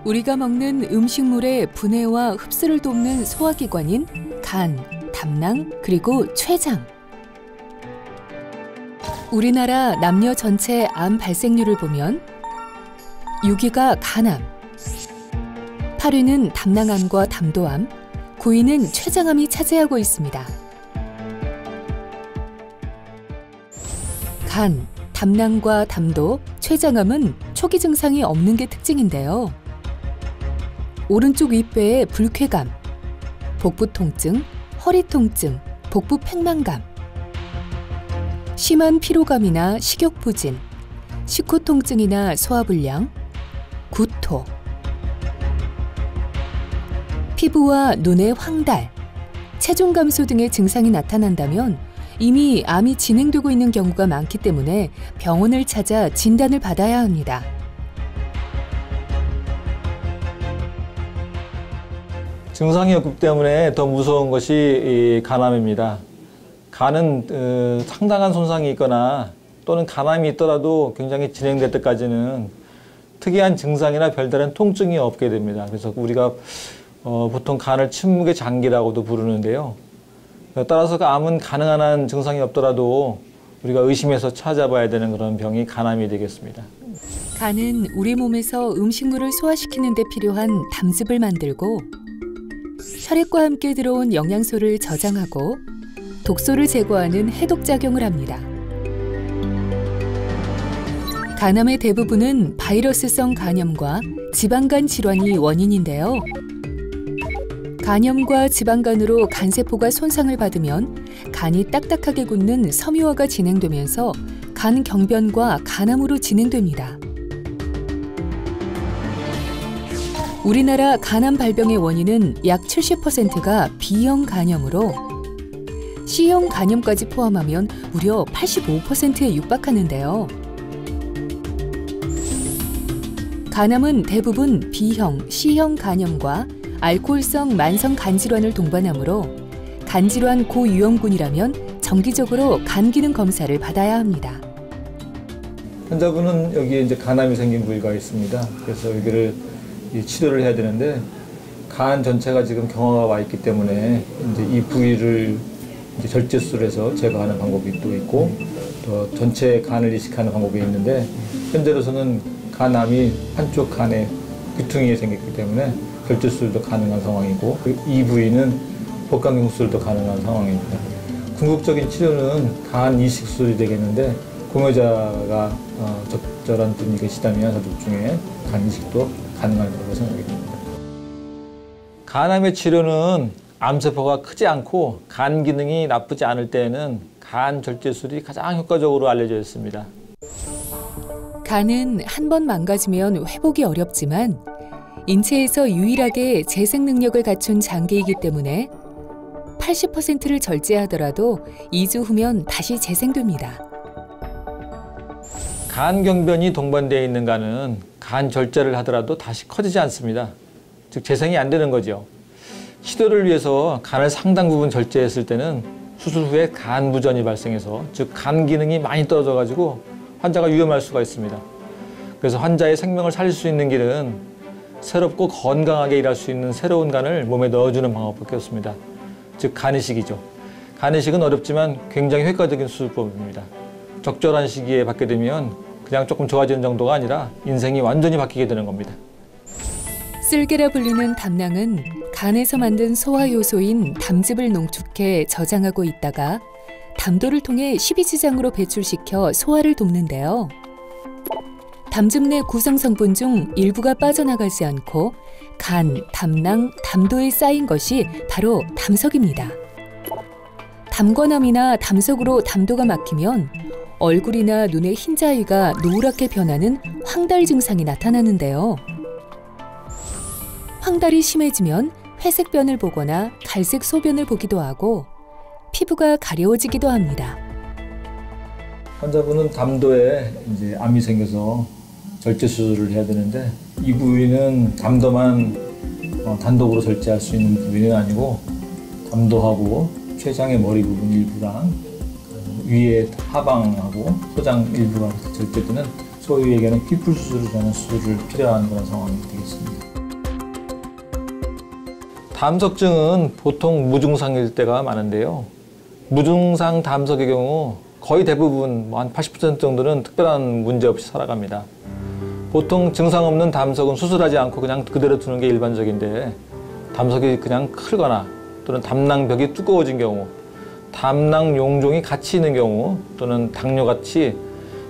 우리가 먹는 음식물의 분해와 흡수를 돕는 소화기관인 간, 담낭, 그리고 췌장. 우리나라 남녀 전체 암 발생률을 보면 6위가 간암, 8위는 담낭암과 담도암, 9위는 췌장암이 차지하고 있습니다. 간, 담낭과 담도, 췌장암은 초기 증상이 없는 게 특징인데요. 오른쪽 윗배에 불쾌감, 복부 통증, 허리 통증, 복부 팽만감, 심한 피로감이나 식욕부진, 식후 통증이나 소화불량, 구토, 피부와 눈의 황달, 체중 감소 등의 증상이 나타난다면 이미 암이 진행되고 있는 경우가 많기 때문에 병원을 찾아 진단을 받아야 합니다. 증상이 없기 때문에 더 무서운 것이 이 간암입니다. 간은 상당한 손상이 있거나 또는 간암이 있더라도 굉장히 진행될 때까지는 특이한 증상이나 별다른 통증이 없게 됩니다. 그래서 우리가 보통 간을 침묵의 장기라고도 부르는데요. 따라서 암은 가능한 한 증상이 없더라도 우리가 의심해서 찾아봐야 되는 그런 병이 간암이 되겠습니다. 간은 우리 몸에서 음식물을 소화시키는 데 필요한 담즙을 만들고 혈액과 함께 들어온 영양소를 저장하고 독소를 제거하는 해독작용을 합니다. 간암의 대부분은 바이러스성 간염과 지방간 질환이 원인인데요. 간염과 지방간으로 간세포가 손상을 받으면 간이 딱딱하게 굳는 섬유화가 진행되면서 간경변과 간암으로 진행됩니다. 우리나라 간암 발병의 원인은 약 70%가 B형 간염으로 C형 간염까지 포함하면 무려 85%에 육박하는데요. 간암은 대부분 B형, C형 간염과 알코올성 만성 간질환을 동반하므로 간질환 고위험군이라면 정기적으로 간 기능 검사를 받아야 합니다. 환자분은 여기에 이제 간암이 생긴 부위가 있습니다. 그래서 여기를 치료를 해야 되는데 간 전체가 지금 경화가 와 있기 때문에 이제 이 부위를 이제 절제술을 해서 제거하는 방법이 또 있고 또 전체 간을 이식하는 방법이 있는데 현재로서는 간암이 한쪽 간에 귀퉁이에 생겼기 때문에 절제술도 가능한 상황이고 이 부위는 복강경 수술도 가능한 상황입니다. 궁극적인 치료는 간 이식술이 되겠는데 공여자가 적절한 분이 계시다면 가족 중에 간 이식도 가능할 거라고 생각이 됩니다. 간암의 치료는 암세포가 크지 않고 간 기능이 나쁘지 않을 때에는 간 절제술이 가장 효과적으로 알려져 있습니다. 간은 한 번 망가지면 회복이 어렵지만 인체에서 유일하게 재생 능력을 갖춘 장기이기 때문에 80%를 절제하더라도 2주 후면 다시 재생됩니다. 간경변이 동반되어 있는 간은 간 절제를 하더라도 다시 커지지 않습니다. 즉 재생이 안 되는 거죠. 치료를 위해서 간을 상당 부분 절제했을 때는 수술 후에 간 부전이 발생해서 즉 간 기능이 많이 떨어져 가지고 환자가 위험할 수가 있습니다. 그래서 환자의 생명을 살릴 수 있는 길은 새롭고 건강하게 일할 수 있는 새로운 간을 몸에 넣어주는 방법밖에 없습니다. 즉 간이식이죠. 간이식은 어렵지만 굉장히 효과적인 수술법입니다. 적절한 시기에 받게 되면 그냥 조금 좋아지는 정도가 아니라 인생이 완전히 바뀌게 되는 겁니다. 쓸개라 불리는 담낭은 간에서 만든 소화효소인 담즙을 농축해 저장하고 있다가 담도를 통해 십이지장으로 배출시켜 소화를 돕는데요. 담즙 내 구성 성분 중 일부가 빠져나가지 않고 간, 담낭, 담도에 쌓인 것이 바로 담석입니다. 담관암이나 담석으로 담도가 막히면 얼굴이나 눈의 흰자위가 노랗게 변하는 황달 증상이 나타나는데요. 황달이 심해지면 회색변을 보거나 갈색 소변을 보기도 하고 피부가 가려워지기도 합니다. 환자분은 담도에 이제 암이 생겨서 절제 수술을 해야 되는데 이 부위는 담도만 단독으로 절제할 수 있는 부위는 아니고 담도하고 췌장의 머리 부분 일부랑 위에 하방하고 소장 일부가 절제되는 소위 얘기하는 퀴플 수술이라는 수술을 필요한 그런 상황이 되겠습니다. 담석증은 보통 무증상일 때가 많은데요. 무증상 담석의 경우 거의 대부분 한 80% 정도는 특별한 문제 없이 살아갑니다. 보통 증상 없는 담석은 수술하지 않고 그냥 그대로 두는 게 일반적인데, 담석이 그냥 크거나 또는 담낭벽이 두꺼워진 경우, 담낭 용종이 같이 있는 경우, 또는 당뇨같이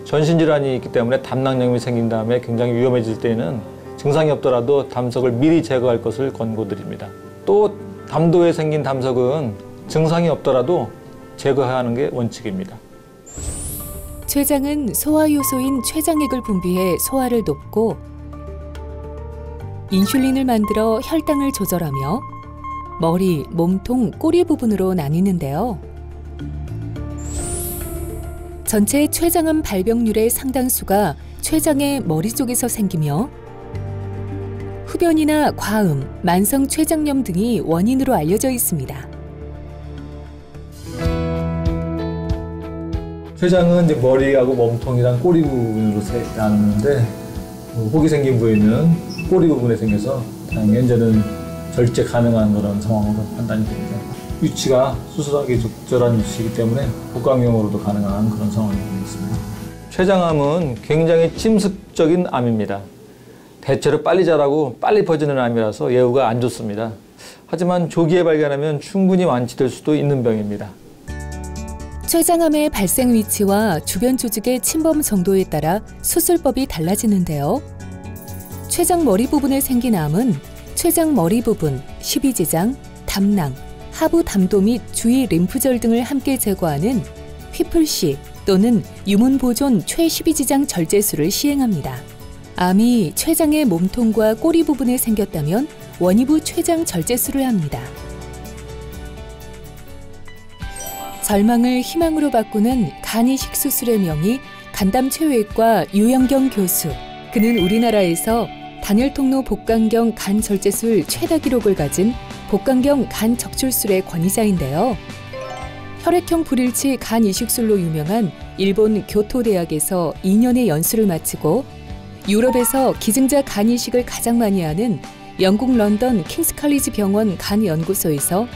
전신질환이 있기 때문에 담낭염이 생긴 다음에 굉장히 위험해질 때에는 증상이 없더라도 담석을 미리 제거할 것을 권고드립니다. 또 담도에 생긴 담석은 증상이 없더라도 제거해야 하는 게 원칙입니다. 췌장은 소화효소인 췌장액을 분비해 소화를 돕고 인슐린을 만들어 혈당을 조절하며 머리, 몸통, 꼬리 부분으로 나뉘는데요. 전체 췌장암 발병률의 상당수가 췌장의 머리 쪽에서 생기며 흡연이나 과음, 만성 췌장염 등이 원인으로 알려져 있습니다. 췌장은 이제 머리하고 몸통이랑 꼬리 부분으로 나누는데, 혹이 생긴 부위는 꼬리 부분에 생겨서 다행히 현재는 절제 가능한 그런 상황으로 판단이 됩니다. 위치가 수술하기 적절한 위치이기 때문에 복강경으로도 가능한 그런 상황이 되겠습니다. 췌장암은 굉장히 침습적인 암입니다. 대체로 빨리 자라고 빨리 퍼지는 암이라서 예후가 안 좋습니다. 하지만 조기에 발견하면 충분히 완치될 수도 있는 병입니다. 췌장암의 발생 위치와 주변 조직의 침범 정도에 따라 수술법이 달라지는데요. 췌장 머리 부분에 생긴 암은 췌장 머리 부분, 십이지장, 담낭, 하부 담도 및 주위 림프절 등을 함께 제거하는 휘플시 또는 유문보존 최십이지장 절제술을 시행합니다. 암이 췌장의 몸통과 꼬리 부분에 생겼다면 원위부 췌장 절제술을 합니다. 절망을 희망으로 바꾸는 간이식 수술의 명의 간담최외과 유영경 교수. 그는 우리나라에서 단열통로 복강경 간절제술 최다 기록을 가진 복강경 간적출술의 권위자인데요. 혈액형 불일치 간이식술로 유명한 일본 교토대학에서 2년의 연수를 마치고 유럽에서 기증자 간이식을 가장 많이 하는 영국 런던 킹스칼리지 병원 간연구소에서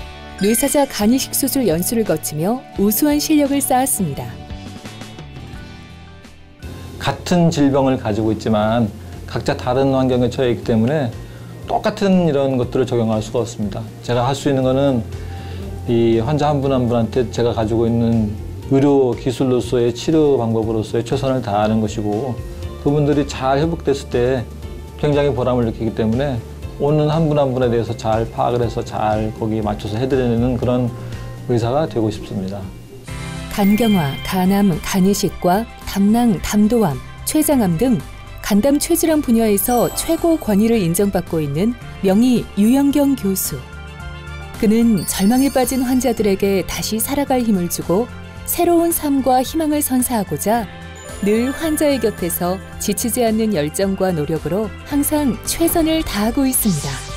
뇌사자 간이식 수술 연수를 거치며 우수한 실력을 쌓았습니다. 같은 질병을 가지고 있지만 각자 다른 환경에 처해 있기 때문에 똑같은 이런 것들을 적용할 수가 없습니다. 제가 할 수 있는 거는 이 환자 한 분 한 분한테 제가 가지고 있는 의료 기술로서의 치료 방법으로서의 최선을 다하는 것이고, 그분들이 잘 회복됐을 때 굉장히 보람을 느끼기 때문에 오는 한 분 한 분에 대해서 잘 파악을 해서 잘 거기에 맞춰서 해드리는 그런 의사가 되고 싶습니다. 간경화, 간암, 간이식과 담낭, 담도암, 췌장암 등 간담 췌질환 분야에서 최고 권위를 인정받고 있는 명의 유영경 교수. 그는 절망에 빠진 환자들에게 다시 살아갈 힘을 주고 새로운 삶과 희망을 선사하고자 늘 환자의 곁에서 지치지 않는 열정과 노력으로 항상 최선을 다하고 있습니다.